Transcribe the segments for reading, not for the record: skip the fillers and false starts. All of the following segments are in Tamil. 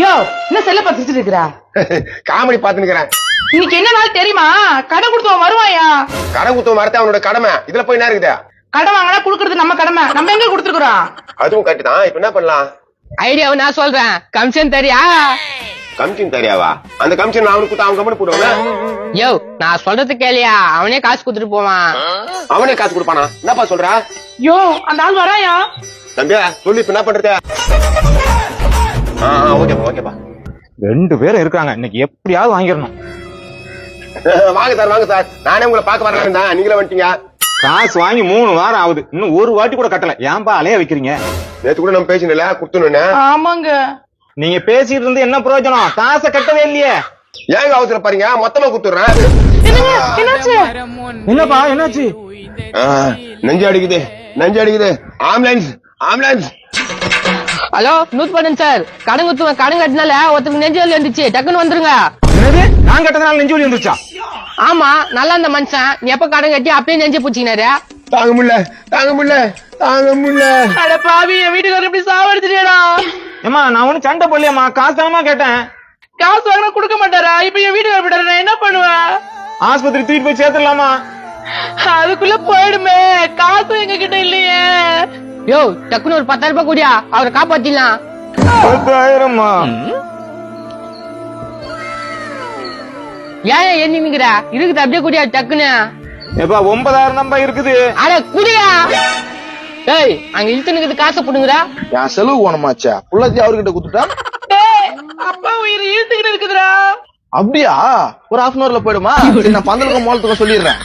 யோ என்ன செல்ல பார்த்துட்டு இருக்கிறா? காமெடி பாத்துக்கிறேன். இன்னைக்கு என்ன நாள் தெரியுமா? கடன் கொடுத்தவன் வருவாயா? கடன் குத்தம் வரத்த அவனோட கடமை. இதுல போய் என்ன இருக்குது? கடன் வாங்கினா குடுக்கறது நம்ம கடமை. நம்ம எங்க கொடுத்துருக்கோம்? அதுவும் கரெக்ட் தான். இப்ப என்ன பண்ணலாம்? ஐடியாவை நான் சொல்றேன். கமிஷன் தெரியா? கமிஷன் தெரியாவா? அந்த கமிஷன் அவனுக்கு கொடுத்து அவன் கம்பெனி போடுவாங்க. யோ நான் சொல்றது கேளியா? அவனே காசு கொடுத்துட்டு போவான். அவனே காசு கொடுப்பானா? என்னப்பா சொல்ற? யோ அந்த ஆள் வராயா? தம்பியா சொல்லி இப்ப என்ன பண்றது? ஓகேப்பா ஓகேப்பா. 2 பேரும் இருக்காங்க. இன்னைக்கு எப்படியாவது வாங்கிடணும். வாங்க சார். நானே உங்களை பார்க்க வரலாம் தான். நீங்களே வந்துட்டீங்க. காசு வாங்கி 3 வாரம் ஆகுது. இன்னும் ஒரு வாட்டி கூட கட்டல. ஏன்பா அலைய வைக்கிறீங்க? நேத்து கூட நம்ம பேசினல குடுத்துன்னு. ஆமாங்க. நீங்க பேசிட்டு இருந்து என்ன பிரயோஜனம்? காசை கட்டவே இல்லையே. ஏங்க அவசர பாருங்க, மொத்தமா குடுத்துறேன். என்னாச்சு? என்னப்பா என்னாச்சு? நெஞ்சு அடிக்குது. ஆம்புலன்ஸ். ஹலோ நூத் பண்ணன் சார். கடன் கட்டினால ஒருத்தருக்கு நெஞ்சு வலி வந்துச்சு. டக்குன்னு வந்துருங்க. என்னது? நான் கட்டதுனால நெஞ்சு வலி வந்துருச்சா? ஆமா நல்லா இருந்த மனுஷன் எப்ப கடன் கட்டி அப்பயே நெஞ்சு பூச்சினாரு. தாங்க முடியல. அட பாவி, என் வீட்டுக்காரர் இப்படி சாவடிச்சிட்டேடா. ஏமா நான் ஒண்ணு சண்டை போடலையம்மா. காசு தானமா கேட்டேன். காசு வாங்கினா கொடுக்க மாட்டாரா? இப்ப என் வீட்டுக்காரர் போயிட்டாரு, நான் என்ன பண்ணுவேன்? ஆஸ்பத்திரி தூக்கிட்டு போய் சேர்த்துடலாமா? அதுக்குள்ள போயிடுமே. காசு எங்க கிட்ட இல்லையே. யோ டக்குன்னு ஒரு 10,000 ரூபாய் கூடியா, அவரை காப்பாத்திடலாம். 10,000மா? ஏன் எண்ணிக்கிற? இருக்குது அப்படியே கூடியா டக்குன்னு. ஏப்பா 9,000 தான்ப்பா இருக்குது. அட குடியா. ஏய் அங்க இழுத்துனுக்குது காசை புடுங்குறா. என் செலவு போனமாச்சா புள்ளத்தி அவர்கிட்ட குடுத்துட்டா. அப்பா உயிர் இழுத்துக்கிட்டு இருக்குதுடா. அப்படியா? ஒரு 1/2 போயிடுமா? சரி, நான் பந்தலுக்கும் மோளத்துக்கும் சொல்லிடுறேன்.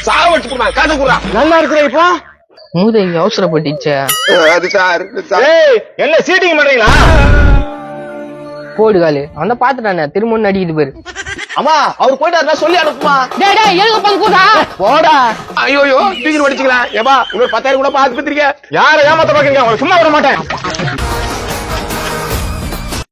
சாவடிச்சு கொடுமா, காசு கொடுறா. நல்லா இருக்கிற இப்போ. மூதேவி அவசரப்பட்டுச்சே. அது சார். ஏய் என்ன சீட்டிங் பண்றீங்களா? போடுகாலு அவன் தான் பாத்துட்டானே திரும்ப நடிக்குது பேரு. அம்மா அவர் போயிட்டாருன்னா சொல்லி அனுப்புமா. டேய் எழுத பங்கு கூடா போடா. ஐயோ தூக்கி வடிச்சுக்கலாம். ஏப்பா இன்னொரு 10,000 கூட பாத்து பத்திரிக்க. யாரை ஏமாத்த பாக்குறீங்க? சும்மா விட மாட்டேன்.